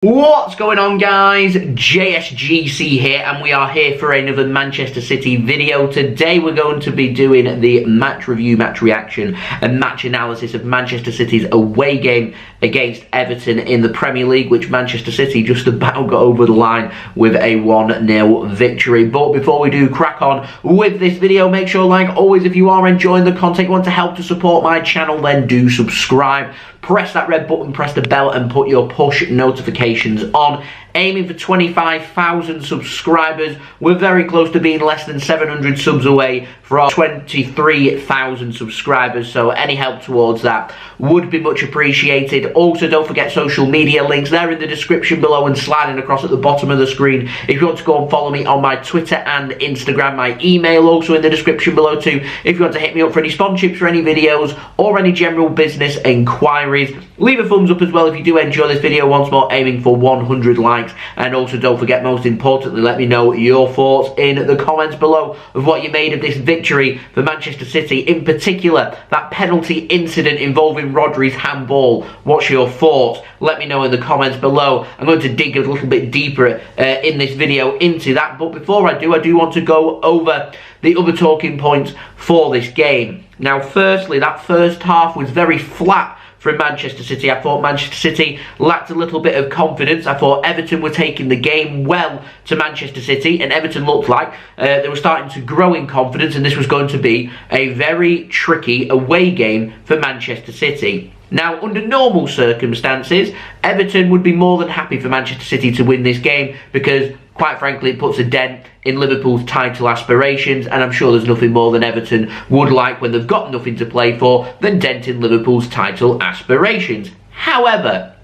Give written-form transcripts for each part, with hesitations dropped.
What's going on, guys? JSGC here, and we are here for another Manchester City video. Today we're going to be doing the match review, match reaction and match analysis of Manchester City's away game against Everton in the Premier League, which Manchester City just about got over the line with a 1-0 victory. But before we do crack on with this video, make sure, like always, if you are enjoying the content, you want to help to support my channel, then do subscribe. Press that red button, press the bell and put your push notifications on. Aiming for 25,000 subscribers. We're very close to being less than 700 subs away from 23,000 subscribers, so any help towards that would be much appreciated. Also, don't forget social media links. They're in the description below and sliding across at the bottom of the screen. If you want to go and follow me on my Twitter and Instagram, my email also in the description below too. If you want to hit me up for any sponsorships for any videos or any general business inquiries, leave a thumbs up as well if you do enjoy this video. Once more, aiming for 100 likes. And also, don't forget, most importantly, let me know your thoughts in the comments below of what you made of this victory for Manchester City. In particular, that penalty incident involving Rodri's handball. What's your thoughts? Let me know in the comments below. I'm going to dig a little bit deeper in this video into that. But before I do want to go over the other talking points for this game. Now, firstly, that first half was very flat from Manchester City. I thought Manchester City lacked a little bit of confidence. I thought Everton were taking the game well to Manchester City, and Everton looked like they were starting to grow in confidence, and this was going to be a very tricky away game for Manchester City. Now, under normal circumstances, Everton would be more than happy for Manchester City to win this game because, quite frankly, it puts a dent in Liverpool's title aspirations, and I'm sure there's nothing more than Everton would like when they've got nothing to play for than denting Liverpool's title aspirations. However,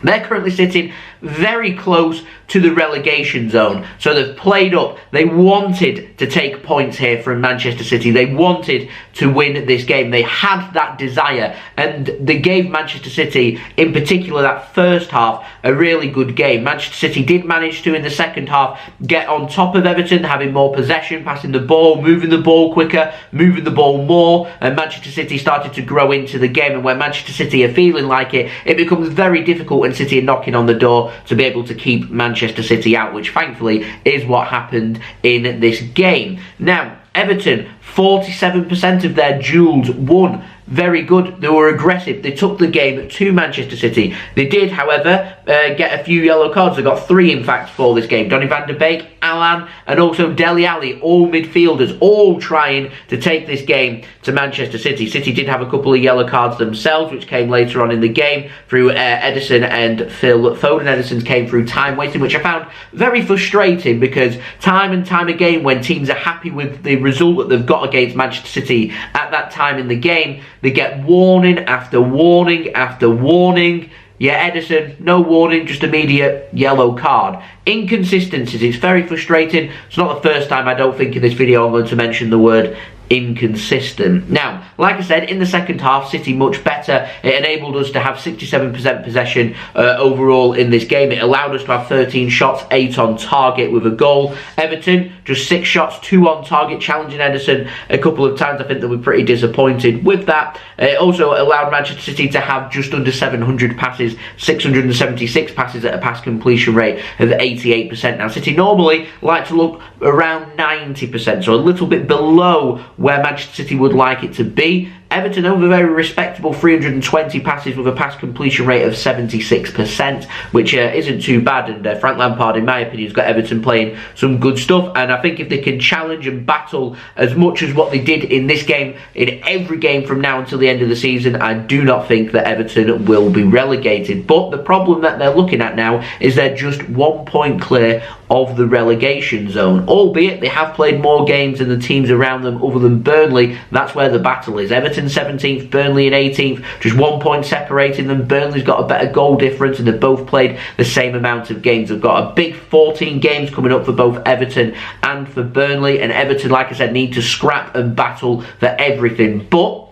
they're currently sitting very close to the relegation zone. So they've played up. They wanted to take points here from Manchester City. They wanted to win this game. They had that desire, and they gave Manchester City, in particular that first half, a really good game. Manchester City did manage to, in the second half, get on top of Everton, having more possession, passing the ball, moving the ball quicker, moving the ball more, and Manchester City started to grow into the game. And when Manchester City are feeling like it, it becomes very difficult when City are knocking on the door to be able to keep Manchester City out, which thankfully is what happened in this game. Now, Everton, 47% of their duels won. Very good. They were aggressive. They took the game to Manchester City. They did, however, get a few yellow cards. They got 3, in fact, for this game. Donny Van De Beek, Alan, and also Dele Alli, all midfielders, all trying to take this game to Manchester City. City did have a couple of yellow cards themselves, which came later on in the game through Ederson and Phil Foden. Ederson came through time wasting, which I found very frustrating because time and time again, when teams are happy with the result that they've got against Manchester City at that time in the game, they get warning after warning after warning. Yeah, Ederson, no warning, just immediate yellow card. Inconsistencies, it's very frustrating. It's not the first time, I don't think, in this video I'm going to mention the word inconsistent. Now, like I said, in the second half, City much better. It enabled us to have 67% possession overall in this game. It allowed us to have 13 shots, 8 on target with a goal. Everton, just 6 shots, 2 on target, challenging Ederson a couple of times. I think they were pretty disappointed with that. It also allowed Manchester City to have just under 700 passes, 676 passes at a pass completion rate of 88%. Now, City normally like to look around 90%, so a little bit below where Manchester City would like it to be. Everton over very respectable 320 passes with a pass completion rate of 76%, which isn't too bad, and Frank Lampard, in my opinion, has got Everton playing some good stuff, and I think if they can challenge and battle as much as what they did in this game, in every game from now until the end of the season, I do not think that Everton will be relegated. But the problem that they're looking at now is they're just 1 point clear of the relegation zone, albeit they have played more games than the teams around them other than Burnley. That's where the battle is. Everton 17th, Burnley in 18th, just 1 point separating them. Burnley's got a better goal difference, and they've both played the same amount of games. They've got a big 14 games coming up for both Everton and for Burnley, and Everton, like I said, need to scrap and battle for everything. But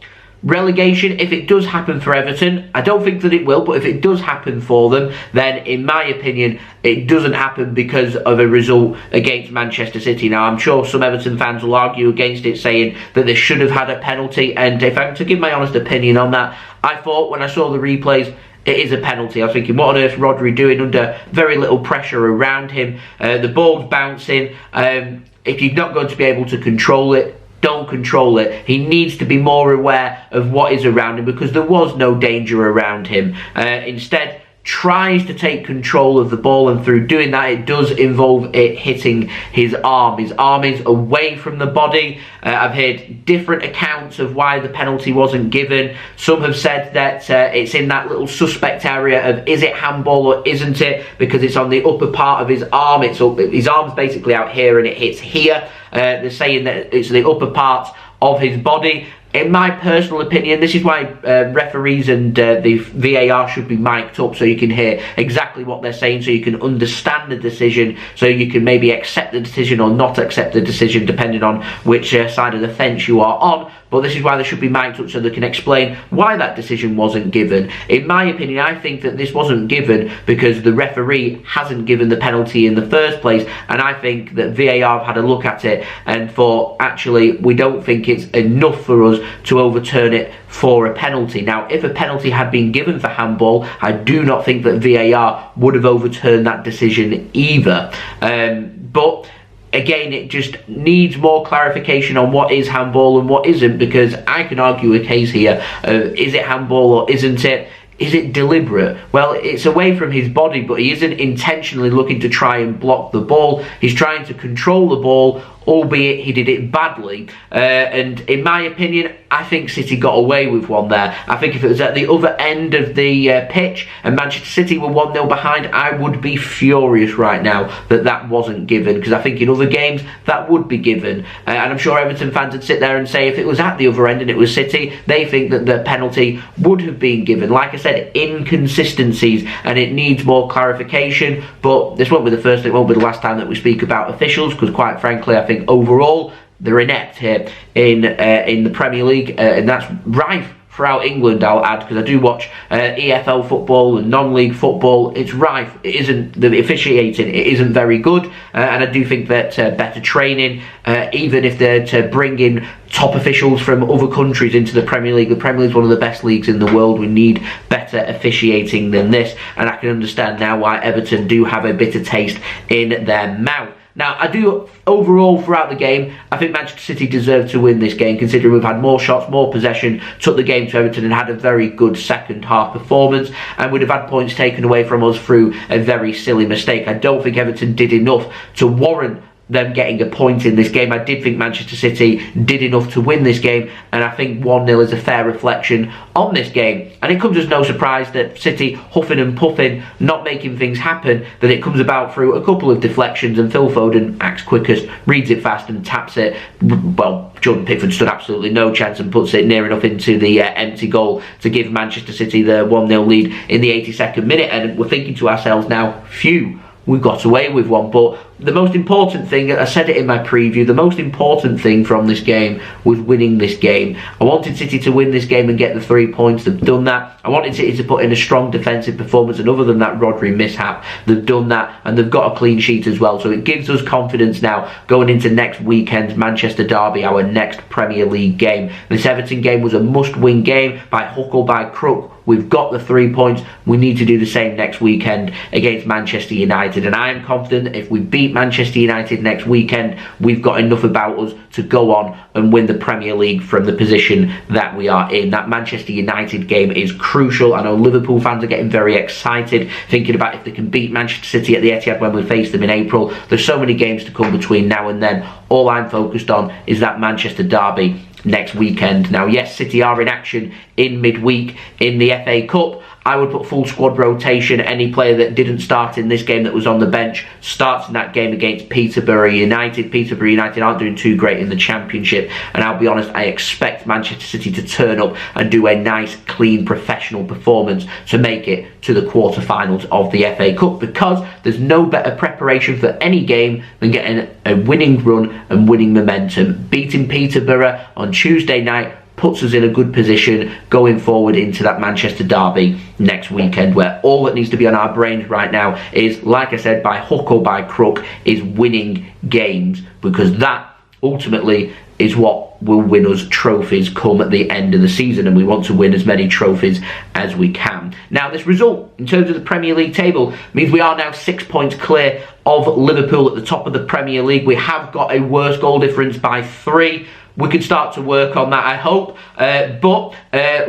relegation, if it does happen for Everton, I don't think that it will, but if it does happen for them, then in my opinion, it doesn't happen because of a result against Manchester City. Now, I'm sure some Everton fans will argue against it, saying that they should have had a penalty, and if I'm to give my honest opinion on that, I thought when I saw the replays, it is a penalty. I was thinking, what on earth is Rodri doing under very little pressure around him? The ball's bouncing. If you're not going to be able to control it, don't control it. He needs to be more aware of what is around him, because there was no danger around him. Instead, tries to take control of the ball, and through doing that, it does involve it hitting his arm. His arm is away from the body. I've heard different accounts of why the penalty wasn't given. Some have said that it's in that little suspect area of, is it handball or isn't it, because it's on the upper part of his arm. His arm's basically out here and it hits here. They're saying that it's the upper part of his body. In my personal opinion, this is why referees and the VAR should be mic'd up, so you can hear exactly what they're saying, so you can understand the decision, so you can maybe accept the decision or not accept the decision, depending on which side of the fence you are on. But this is why they should be mic'd up, so they can explain why that decision wasn't given. In my opinion, I think that this wasn't given because the referee hasn't given the penalty in the first place, and I think that VAR have had a look at it and thought, actually, we don't think it's enough for us to overturn it for a penalty. Now, if a penalty had been given for handball, I do not think that VAR would have overturned that decision either. But again, it just needs more clarification on what is handball and what isn't, because I can argue a case here of, is it handball or isn't it? Is it deliberate? Well, it's away from his body, but he isn't intentionally looking to try and block the ball. He's trying to control the ball, albeit he did it badly. And in my opinion, I think City got away with one there. I think if it was at the other end of the pitch and Manchester City were 1-0 behind, I would be furious right now that that wasn't given, because I think in other games that would be given. And I'm sure Everton fans would sit there and say if it was at the other end and it was City, they think that the penalty would have been given. Like I said, inconsistencies, and it needs more clarification. But this won't be the first, it won't be the last time that we speak about officials, because quite frankly, I think overall they're inept here in the Premier League, and that's rife throughout England, I'll add, because I do watch EFL football and non-league football. It's rife. It isn't, the officiating, it isn't very good, and I do think that better training, even if they're to bring in top officials from other countries into the Premier League is one of the best leagues in the world. We need better officiating than this, and I can understand now why Everton do have a bitter taste in their mouth. Now, I do, overall, throughout the game, I think Manchester City deserved to win this game, considering we've had more shots, more possession, took the game to Everton and had a very good second half performance, and would have had points taken away from us through a very silly mistake. I don't think Everton did enough to warrant them getting a point in this game. I did think Manchester City did enough to win this game, and I think 1-0 is a fair reflection on this game. And it comes as no surprise that City huffing and puffing, not making things happen, that it comes about through a couple of deflections, and Phil Foden acts quickest, reads it fast and taps it. Well, Jordan Pickford stood absolutely no chance and puts it near enough into the empty goal to give Manchester City the 1-0 lead in the 82nd minute. And we're thinking to ourselves now, phew, we got away with one. But the most important thing, I said it in my preview, the most important thing from this game was winning this game. I wanted City to win this game and get the 3 points. They've done that. I wanted City to put in a strong defensive performance, and other than that Rodri mishap, they've done that, and they've got a clean sheet as well. So it gives us confidence now going into next weekend's Manchester derby, our next Premier League game. This Everton game was a must-win game by hook or by crook. We've got the 3 points. We need to do the same next weekend against Manchester United, and I am confident that if we beat Manchester United next weekend, we've got enough about us to go on and win the Premier League from the position that we are in. That Manchester United game is crucial. I know Liverpool fans are getting very excited, thinking about if they can beat Manchester City at the Etihad when we face them in April. There's so many games to come between now and then. All I'm focused on is that Manchester derby next weekend. Now, yes, City are in action in midweek in the FA Cup. I would put full squad rotation. Any player that didn't start in this game that was on the bench starts in that game against Peterborough United. Peterborough United aren't doing too great in the Championship, and I'll be honest, I expect Manchester City to turn up and do a nice, clean, professional performance to make it to the quarterfinals of the FA Cup, because there's no better preparation for any game than getting a winning run and winning momentum. Beating Peterborough on Tuesday night puts us in a good position going forward into that Manchester derby next weekend, where all that needs to be on our brains right now is, like I said, by hook or by crook, is winning games, because that ultimately is what will win us trophies come at the end of the season, and we want to win as many trophies as we can. Now, this result in terms of the Premier League table means we are now 6 points clear of Liverpool at the top of the Premier League. We have got a worse goal difference by 3. We can start to work on that, I hope. But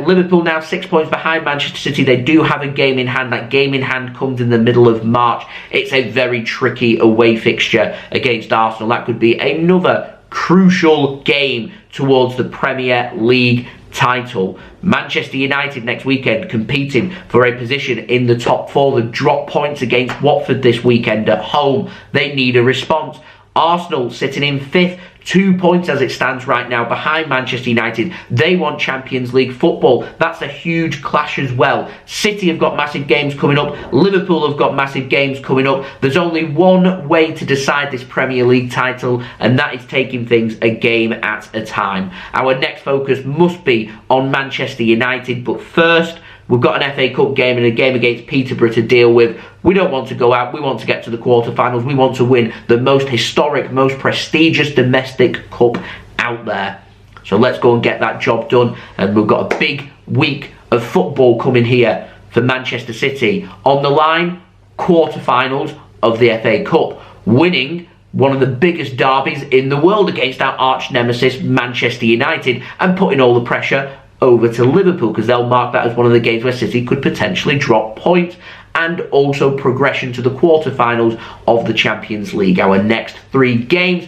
Liverpool now 6 points behind Manchester City. They do have a game in hand. That game in hand comes in the middle of March. It's a very tricky away fixture against Arsenal. That could be another crucial game towards the Premier League title. Manchester United next weekend competing for a position in the top 4. They drop points against Watford this weekend at home. They need a response. Arsenal sitting in 5th, 2 points as it stands right now behind Manchester United. They want Champions League football. That's a huge clash as well. City have got massive games coming up. Liverpool have got massive games coming up. There's only one way to decide this Premier League title, and that is taking things a game at a time. Our next focus must be on Manchester United, but first, we've got an FA Cup game and a game against Peterborough to deal with. We don't want to go out. We want to get to the quarterfinals. We want to win the most historic, most prestigious domestic cup out there. So let's go and get that job done. And we've got a big week of football coming here for Manchester City. On the line, quarterfinals of the FA Cup. Winning one of the biggest derbies in the world against our arch nemesis, Manchester United, and putting all the pressure over to Liverpool, because they'll mark that as one of the games where City could potentially drop points, and also progression to the quarterfinals of the Champions League. Our next 3 games,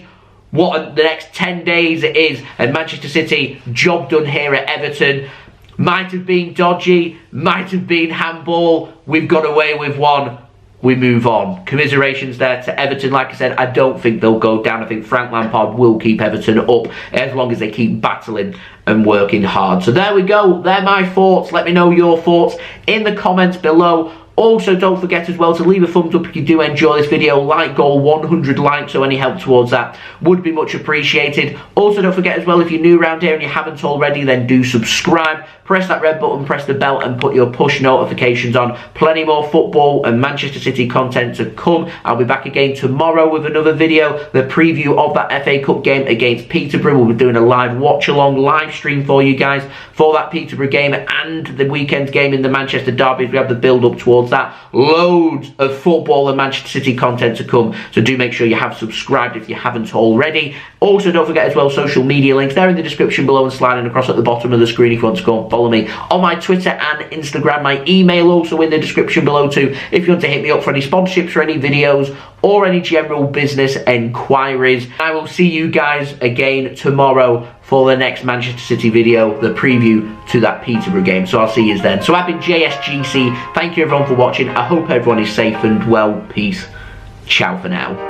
what the next 10 days it is, and Manchester City, job done here at Everton. Might have been dodgy, might have been handball, we've got away with one. We move on. Commiserations there to Everton. Like I said, I don't think they'll go down. I think Frank Lampard will keep Everton up as long as they keep battling and working hard. So there we go. They're my thoughts. Let me know your thoughts in the comments below. Also, don't forget as well to leave a thumbs up if you do enjoy this video. Like goal 100 likes, so any help towards that would be much appreciated. Also, don't forget as well, if you're new around here and you haven't already, then do subscribe. Press that red button, press the bell, and put your push notifications on. Plenty more football and Manchester City content to come. I'll be back again tomorrow with another video, the preview of that FA Cup game against Peterborough. We'll be doing a live watch-along live stream for you guys for that Peterborough game and the weekend's game in the Manchester Derby. We have the build-up towards that. Loads of football and Manchester City content to come, so do make sure you have subscribed if you haven't already. Also, don't forget as well, social media links, they're in the description below and sliding across at the bottom of the screen if you want to go and follow me on my Twitter and Instagram. My email also in the description below too, if you want to hit me up for any sponsorships or any videos or any general business enquiries. I will see you guys again tomorrow for the next Manchester City video, the preview to that Peterborough game. So I'll see you then. So I've been JSGC. Thank you everyone for watching. I hope everyone is safe and well. Peace. Ciao for now.